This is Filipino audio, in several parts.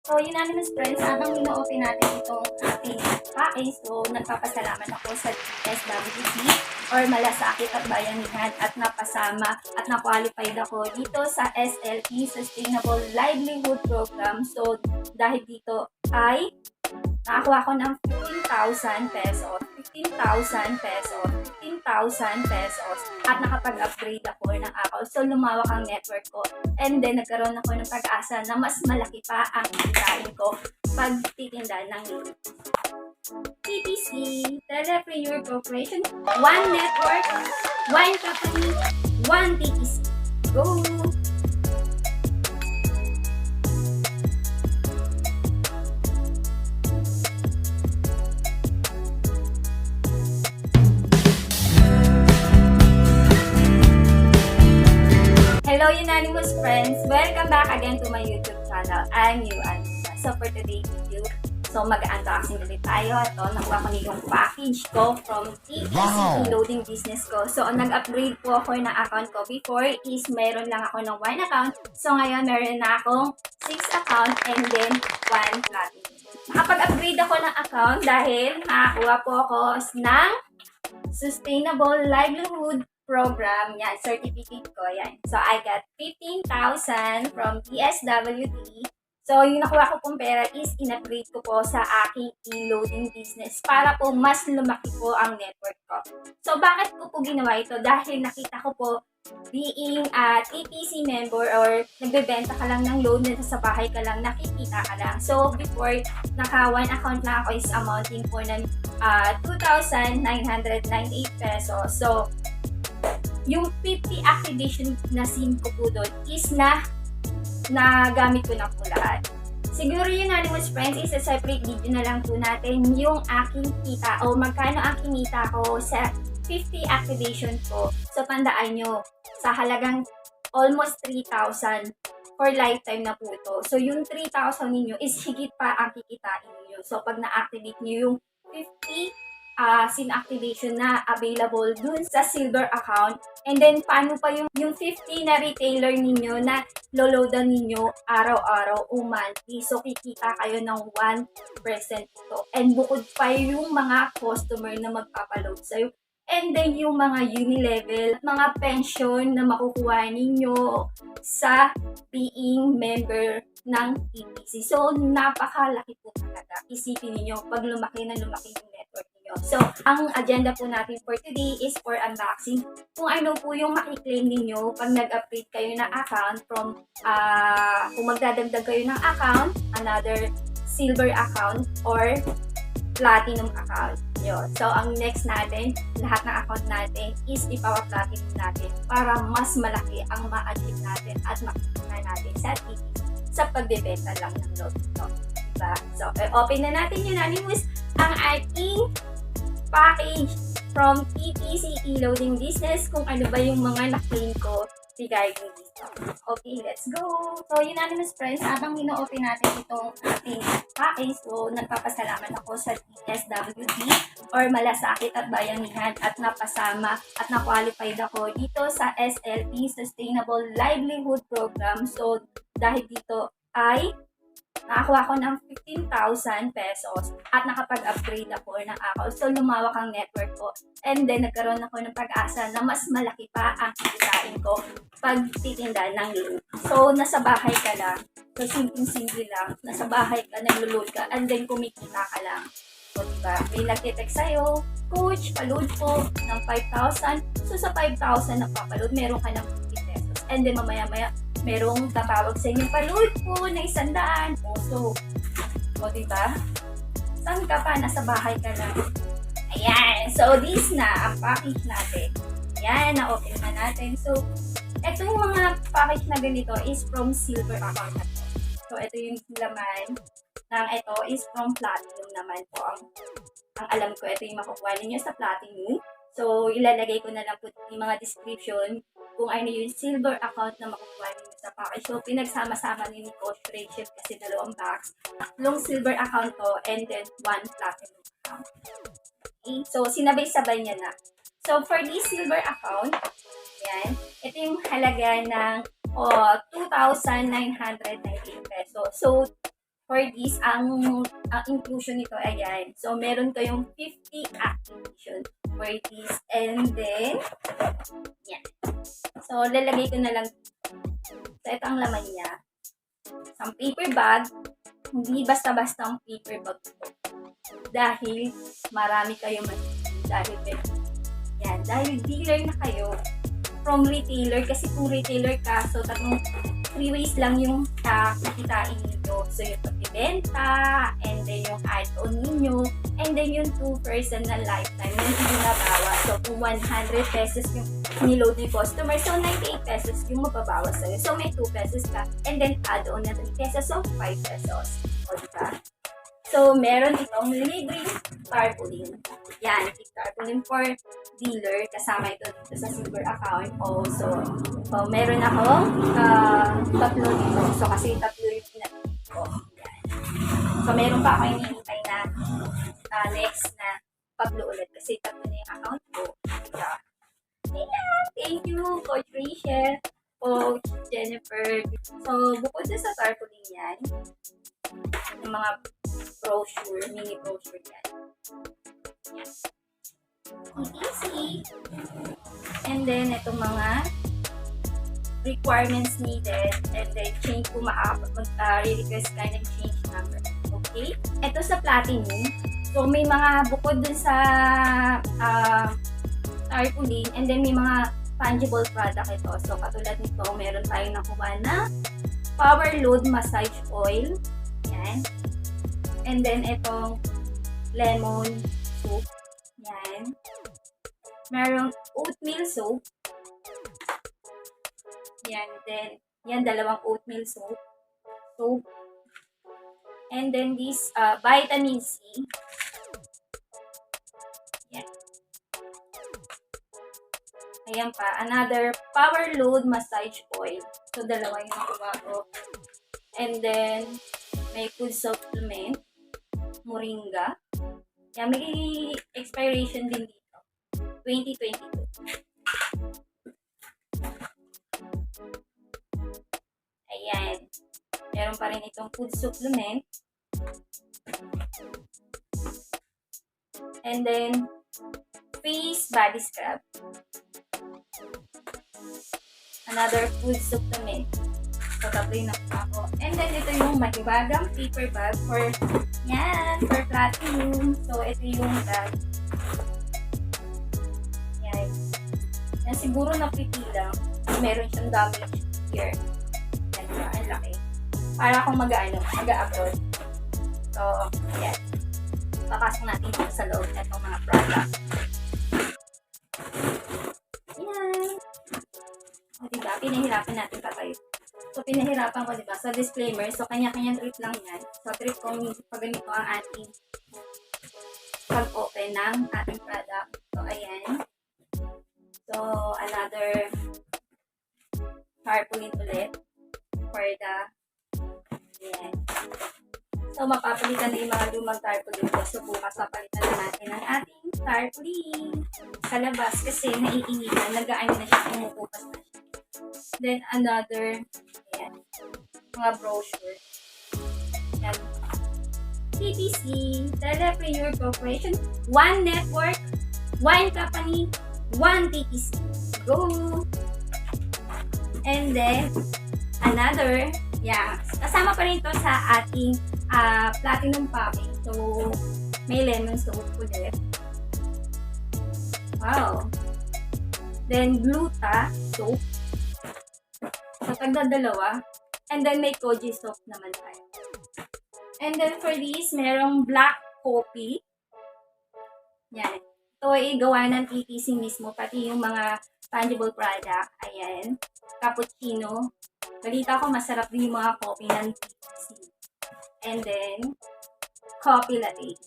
So, Euanne friends, habang ino-open natin itong ating package, so nagpapasalamat ako sa SWC or Malasakit at Bayanihan at napasama at na-qualified ako dito sa SLE Sustainable Livelihood Program. So, dahil dito ay nakakuha ko ng 15,000 pesos, 15,000 pesos, 15,000 pesos at nakapag-upgrade ako ng account. So, lumawak ang network ko. And then, nagkaroon ako ng pag-asa na mas malaki pa ang kitain ko pag titinda ng TPC, Telepreneur Corporation, One Network, One Company, One TPC. Go! Hello Euanimous friends! Welcome back again to my YouTube channel. I'm Euanne Hyuna. So for today's video, so mag-unboxing ulit tayo. Ito, nakuha ko na yung package ko from TPC Eloading business ko. So nag-upgrade po ako ng account ko. Before is meron lang ako ng 1 account. So ngayon meron na akong 6 account and then 1 platinum. Nakapag-upgrade ako ng account dahil nakakuha po ako ng Sustainable Livelihood Program, yan, certificate ko, yan. So, I got 15,000 from DSWD. So, yung nakuha ko pong pera is in-upgrade ko po sa aking e-loading business para po mas lumaki po ang network ko. So, bakit ko po ginawa ito? Dahil nakita ko po being a TPC member or nagbebenta ka lang ng load na sa bahay ka lang, nakikita ka lang. So, before, naka-1 account na ako is amounting po ng 2,998 pesos. So, yung 50 activation na SIM ko po doon is nagamit ko na po lahat. Siguro yun, Euanimous friends, is a separate video na lang po natin yung aking kita o magkano ang kinita ko sa 50 activation ko. So, tandaan nyo, sa halagang almost 3,000 for lifetime na po ito. So, yung 3,000 ninyo is higit pa ang kikitain ninyo. So, pag na-activate nyo yung 50 SIM activation na available dun sa silver account. And then, paano pa yung 50 na retailer ninyo na loloadan ninyo araw-araw o monthly. So, kikita kayo ng 1% ito. And bukod pa yung mga customer na magpapaload sa'yo. And then, yung mga uni-level, mga pension na makukuha ninyo sa being member ng TPC. So, napakalaki po talaga. Isipin niyo pag lumaki na lumaki yung network niyo. So, ang agenda po natin for today is for unboxing. Kung ano po yung makiklaim ninyo pag nag-upgrade kayo ng account from, kung magdadagdag kayo ng account, another silver account, or platinum account. Yun. So, ang next natin, lahat ng account natin is ipawa-platinum natin para mas malaki ang ma-achieve natin at makikita natin sa TPC sa pagbebenta lang ng load ito. Diba? So, open na natin yun, Euanimous, ang ating package from TPC Eloading business, kung ano ba yung mga na-claim ko regarding dito. Okay, let's go! So, Euanimous friends, habang ino-open natin itong ating package, so nagpapasalamat ako sa SWD or Malasakit at Bayanihan at napasama at na-qualified ako dito sa SLE Sustainable Livelihood Program. So, dahil dito ay nakakuha ko ng 15,000 pesos at nakapag-upgrade ako ng account. So, lumawak ang network ko. And then, nagkaroon ako ng pag-asa na mas malaki pa ang kikitain ko pag titinda ng load. So, nasa bahay ka lang. So, simple-simple lang. Nasa bahay ka, naglo-load ka, and then kumikita ka lang. So, diba? May nag-text sa'yo, coach, paload po ng 5,000. So, sa 5,000 na papaload, meron ka ng 50 pesos. And then, mamaya-maya, merong tatawag sa inyo, paload po na 100. So, diba? Saan ka pa? Nasa bahay ka lang. Ayan. So, this na ang package natin. Ayan, na-open na natin. So, etong mga package na ganito is from silver account na to. So, ito yung laman ng ito is from platinum naman po. Ang alam ko, ito yung makukuha ninyo sa platinum. So, ilalagay ko na lang po yung mga description kung ano yung silver account na makukuha ninyo sa package. So, pinagsama-sama ni Coach Rachel kasi dalawang box. Tatlong silver account to and then 1 platinum account. Okay? So, sinabay-sabay niya na. So, for this silver account, yan, ito yung halaga ng 2,998 pesos. So, for this, ang inclusion nito, ayan. So, meron kayong 50 activation for this. And then, yan. So, lalagay ko na lang. So, ito ang laman niya. Isang paper bag. Hindi basta-basta ang paper bag ito. Dahil, marami kayo dahil dealer na kayo from retailer, kasi kung retailer ka, so tatlong 3 ways lang yung kikitain ninyo. So yung pagbibenta, and then yung add-on ninyo, and then yung 2% na lifetime, yung hindi nabawas. So kung 100 pesos yung niload ni customer, so 98 pesos yung mababawas sa'yo. So may 2 pesos ka, and then add-on na 3 pesos, so 5 pesos. O diba? So, meron itong libreng tarpaulin. Yan, tarpaulin for dealer. Kasama ito dito sa silver account. Also, so, meron akong tatlo dito. So, kasi tatlo yung pinatid ko. Yan. So, meron pa ako hinihintay na next na tatlo ulit. Kasi tatlo na yung account ko. Yeah. Ayan, thank you, Coach Rachel, Coach Jennifer. So, bukod sa tarpaulin yan, yung mga brochure, mini brochure yan. Yes. Easy. And then, itong mga requirements needed, and then change kung request ka ng change number. Okay? Ito sa platinum. So, may mga bukod dun sa tarpaulin, and then may mga tangible product ito. So, katulad nito, meron tayong nakuha na power load massage oil. Yan. And then, itong lemon soap. Yan. Merong oatmeal soap. Yan. Then, yan, dalawang oatmeal soap. And then, this vitamin C. Yan. Ayan pa. Another power load massage oil. So, dalawa yung nakuha ko. And then, may food supplement. Moringa. Yan, may expiration din dito. 2022. Ayan. Meron pa rin itong food supplement. And then, face body scrub. Another food supplement. So, tatlo yung nakuha ko. And then, ito yung mahiwagang paper bag for, yan, for platinum. So, ito yung bag. Yan. Yan, siguro napipila. Meron siyang damage here. Yan, ang laki. Para akong mag-upload. So, yan. Papasok natin dito sa loob itong mga product. Yan. O, diba? Pinahirapan natin patayo. So, pinahirapan ko, diba? Sa disclaimer, so, kanya-kanyang trip lang yan. So, trip ko, pag ganito ang ating pag-open ng ating product. So, ayan. So, another tarpaulin ulit for the, ayan. So, mapapalitan na yung mga lumang tarpaulin ko. So, bukas papalitan na natin ang ating tarpaulin sa labas kasi naiinitan, nag-aano na siya, pumupupas na siya. Then, another, ayan, mga brochure. Ayan. TPC, Telepreneur Corporation, one network, one company, one TPC. Go! And then, another, yeah, kasama pa rin ito sa ating platinum packing. So, may lemon soap ulit. Wow! Then, gluta soap. So, tagdadalawa. And then, may koji soap naman tayo. And then, for this, merong black coffee. Yan. Ito ay gawa ng TPC mismo, pati yung mga tangible product. Ayan. Cappuccino. Balita ko, masarap din yung mga coffee ng TPC. And then, coffee latte.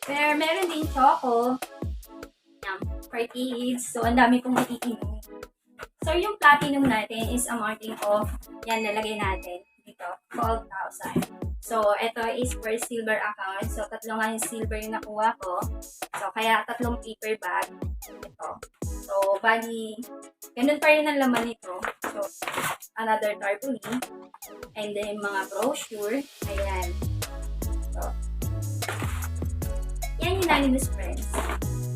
Pero, meron din choco. Yan. For kids. So, ang dami kong matikinom. So, yung platinum natin is amounting of, yan, nalagay natin dito, 12,000. So, ito is for silver account. So, tatlo nga yung silver yung nakuha ko. So, kaya tatlong paper bag. Ito. So, bali, ganun pa rin ang laman nito. So, another tarpaulin. and then mga brochure. Ayan. So, yan Unanimous friends.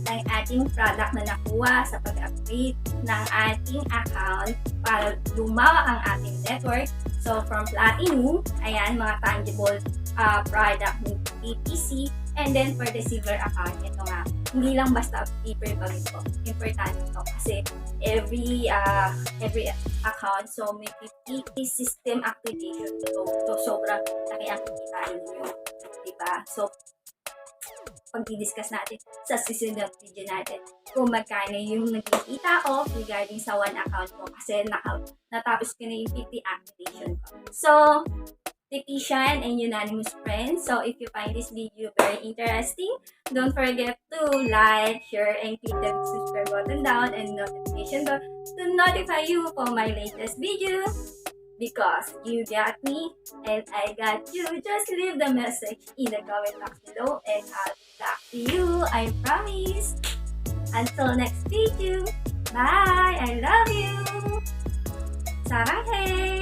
Ang ating product na nakuha sa pag-update ng ating account para lumawak ang ating network. So, from Platinum, ayan, mga tangible product ng TPC. And then, for the silver account, ito nga, hindi lang basta paper bag ito. Importante ito kasi every account, so may 50 system activation. So sobrang laki ang kikitain nyo. Diba? So, pag-discuss natin sa susunod video natin kung magkano yung nagkikita ko regarding sa one account ko kasi natapos ko na yung 50 activation ko. So, Technician and Unanimous friends. So, if you find this video very interesting, don't forget to like, share, and click the subscribe button down and notification bell to notify you for my latest video. Because you got me and I got you. Just leave the message in the comment box below and I'll be back to you. I promise. Until next video. Bye. I love you. Sarang hey.